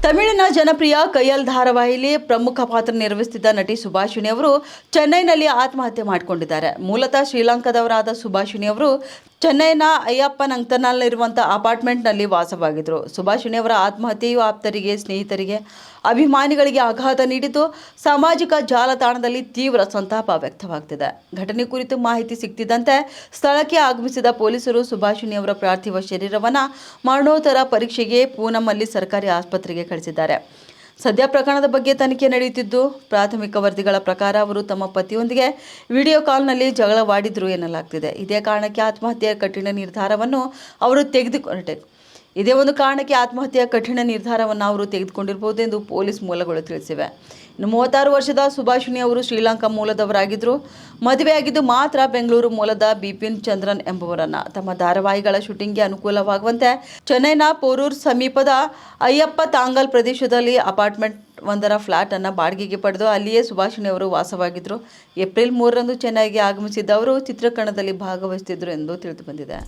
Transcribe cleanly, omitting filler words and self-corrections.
ತಮಿಳಿನ ಜನಪ್ರಿಯ ಕೈಯಲ್ ಧಾರಾವಾಹಿಯಲ್ಲಿ ಪ್ರಮುಖ ಪಾತ್ರ ನಿರ್ವಹಿಸುತ್ತಿದ್ದ ನಟಿ ಸುಭಾಷಿಣಿ ಅವರು ಚೆನ್ನೈನಲ್ಲಿ ಆತ್ಮಹತ್ಯೆ ಮಾಡಿಕೊಂಡಿದ್ದಾರೆ. ಮೂಲತಃ ಶ್ರೀಲಂಕಾದವರಾದ ಸುಭಾಷಿಣಿ ಅವರು ಚೆನ್ನೈನ ಅಯ್ಯಪ್ಪನಂಗನಲ್ಲಿರುವಂತಹ ಅಪಾರ್ಟ್ಮೆಂಟ್ನಲ್ಲಿ ವಾಸವಾಗಿದ್ದರು. ಸುಭಾಷಿಣಿ ಅವರ ಆತ್ಮಹತ್ಯೆಯು ಆಪ್ತರಿಗೆ, ಸ್ನೇಹಿತರಿಗೆ, ಅಭಿಮಾನಿಗಳಿಗೆ ಆಘಾತ ನೀಡಿದ್ದು ಸಾಮಾಜಿಕ ಜಾಲತಾಣದಲ್ಲಿ ತೀವ್ರ ಸಂತಾಪ ವ್ಯಕ್ತವಾಗ್ತಿದೆ. ಘಟನೆ ಕುರಿತು ಮಾಹಿತಿ ಸಿಗ್ತಿದ್ದಂತೆ ಸ್ಥಳಕ್ಕೆ ಆಗಮಿಸಿದ ಪೊಲೀಸರು ಸುಭಾಷಿಣಿ ಅವರ ಪಾರ್ಥಿವ ಶರೀರವನ್ನು ಮರಣೋತ್ತರ ಪರೀಕ್ಷೆಗೆ ಪೂನಂನಲ್ಲಿ ಸರ್ಕಾರಿ ಆಸ್ಪತ್ರೆಗೆ ಕಳಿಸಿದ್ದಾರೆ. ಸದ್ಯ ಪ್ರಕರಣದ ಬಗ್ಗೆ ತನಿಖೆ ನಡೆಯುತ್ತಿದ್ದು, ಪ್ರಾಥಮಿಕ ವರದಿಗಳ ಪ್ರಕಾರ ಅವರು ತಮ್ಮ ಪತಿಯೊಂದಿಗೆ ವಿಡಿಯೋ ಕಾಲ್ನಲ್ಲಿ ಜಗಳವಾಡಿದ್ರು ಎನ್ನಲಾಗ್ತಿದೆ. ಇದೇ ಕಾರಣಕ್ಕೆ ಆತ್ಮಹತ್ಯೆಯ ಕಠಿಣ ನಿರ್ಧಾರವನ್ನು ಅವರು ತೆಗೆದುಕೊಂಡಿರಬಹುದು ಎಂದು ಪೊಲೀಸ್ ಮೂಲಗಳು ತಿಳಿಸಿವೆ. ಇನ್ನು 36 ವರ್ಷದ ಸುಭಾಷಿಣಿ ಅವರು ಶ್ರೀಲಂಕಾ ಮೂಲದವರಾಗಿದ್ದರು. ಮದುವೆಯಾಗಿದ್ದು ಮಾತ್ರ ಬೆಂಗಳೂರು ಮೂಲದ ಬಿಪಿನ್ ಚಂದ್ರನ್ ಎಂಬುವರನ್ನ. ತಮ್ಮ ಧಾರಾವಾಹಿಗಳ ಶೂಟಿಂಗ್ಗೆ ಅನುಕೂಲವಾಗುವಂತೆ ಚೆನ್ನೈನ ಪೋರೂರ್ ಸಮೀಪದ ಅಯ್ಯಪ್ಪ ತಾಂಗಲ್ ಪ್ರದೇಶದಲ್ಲಿ ಅಪಾರ್ಟ್ಮೆಂಟ್ ಒಂದರ ಫ್ಲಾಟ್ ಅನ್ನು ಬಾಡಿಗೆಗೆ ಪಡೆದು ಅಲ್ಲಿಯೇ ಸುಭಾಷಿಣಿ ಅವರು ವಾಸವಾಗಿದ್ದರು. ಏಪ್ರಿಲ್ 3ರಂದು ಚೆನ್ನೈಗೆ ಆಗಮಿಸಿದ್ದ ಅವರು ಚಿತ್ರೀಕರಣದಲ್ಲಿ ಭಾಗವಹಿಸುತ್ತಿದ್ದರು ಎಂದು ತಿಳಿದುಬಂದಿದೆ.